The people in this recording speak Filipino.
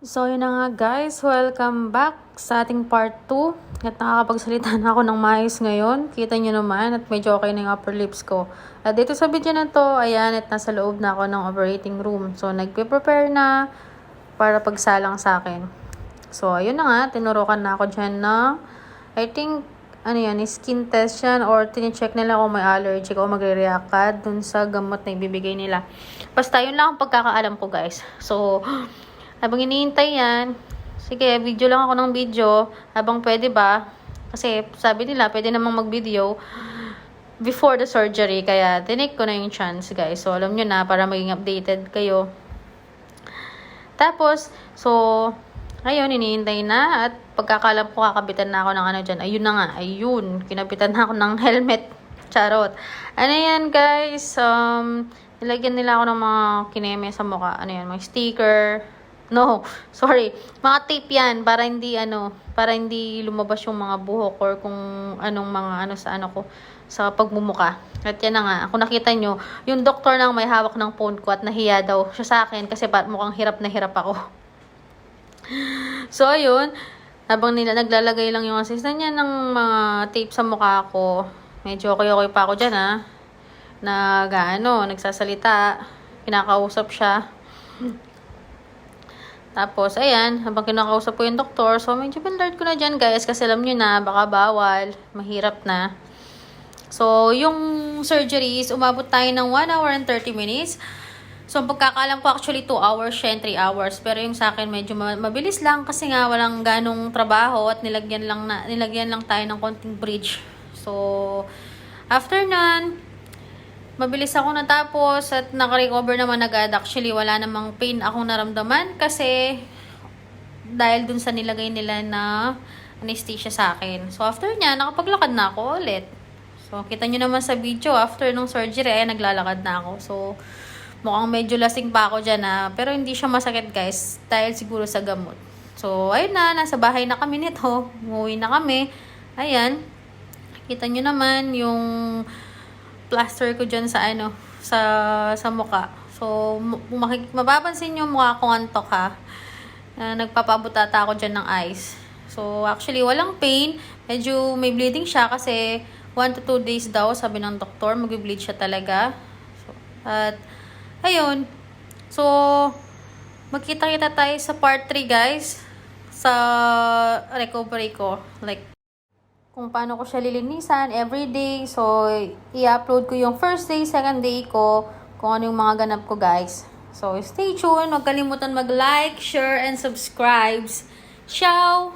So, yun na nga guys. Welcome back sa ating part 2. At nakakapagsalita na ako ng maayos ngayon. Kita nyo naman at medyo okay na yung upper lips ko. At dito sa video na to, ayan, at nasa loob na ako ng operating room. So, nagpe-prepare na para pagsalang sa akin. So, ayun na nga. Tinurukan na ako dyan na, I think, ano yan, skin test yan or tine-check nila kung may allergy o magre-react ka dun sa gamot na ibibigay nila. Basta yun lang ang pagkakaalam ko guys. So, habang iniintay yan, sige, video lang ako ng video. Habang pwede ba? Kasi sabi nila, pwede namang mag-video before the surgery. Kaya, tinake ko na yung chance, guys. So, alam nyo na, para maging updated kayo. Tapos, so, ayun, iniintay na. At pagkakalam ko, kakabitan na ako ng ano dyan. Ayun na nga, ayun. Kinabitan na ako ng helmet. Charot. Ano yan, guys? Nilagyan nila ako ng mga kineme sa mukha. Ano yan, mga sticker. No, sorry. Mga tape yan para hindi lumabas yung mga buhok or kung anong mga ano sa ano ko sa pagmumuka. At yan na nga, kung nakita nyo, yung doktor nang may hawak ng phone ko at nahiya daw siya sa akin kasi mukhang hirap na hirap ako. So, ayun, habang naglalagay lang yung assistant niya ng mga tape sa mukha ko, medyo okay pa ako dyan nagsasalita, kinakausap siya. Tapos, ayan, habang kinakausap ko yung doktor, so medyo bandard ko na dyan guys, kasi alam nyo na, baka bawal, mahirap na. So, yung surgeries, umabot tayo ng 1 hour and 30 minutes. So, ang pagkakalam ko actually 2 hours siya and 3 hours. Pero yung sa akin medyo mabilis lang kasi nga walang ganong trabaho at nilagyan lang tayo ng konting bridge. So, after nun, mabilis ako natapos at nakarecover naman agad. Actually, wala namang pain akong naramdaman kasi dahil dun sa nilagay nila na anesthesia sa akin. So, after niya, nakapaglakad na ako ulit. So, kita nyo naman sa video, after nung surgery, naglalakad na ako. So, mukhang medyo lasing pa ako dyan pero hindi siya masakit guys, dahil siguro sa gamot. So, ayun na, nasa bahay na kami nito. Umuwi na kami. Ayan. Kita nyo naman yung plaster ko dyan sa sa mukha. So, mapapansin nyo mukha kong antok nagpapabot ata ako dyan ng ice. So, actually, walang pain. Medyo may bleeding siya kasi 1 to 2 days daw, sabi ng doktor, mag-bleed siya talaga. So, at, ayun. So, magkita-kita tayo sa part 3, guys. Sa recovery ko. Like, kung paano ko siya lilinisan everyday. So, i-upload ko yung first day, second day ko, kung ano yung mga ganap ko, guys. So, stay tuned. Huwag kalimutan mag-like, share, and subscribe. Ciao!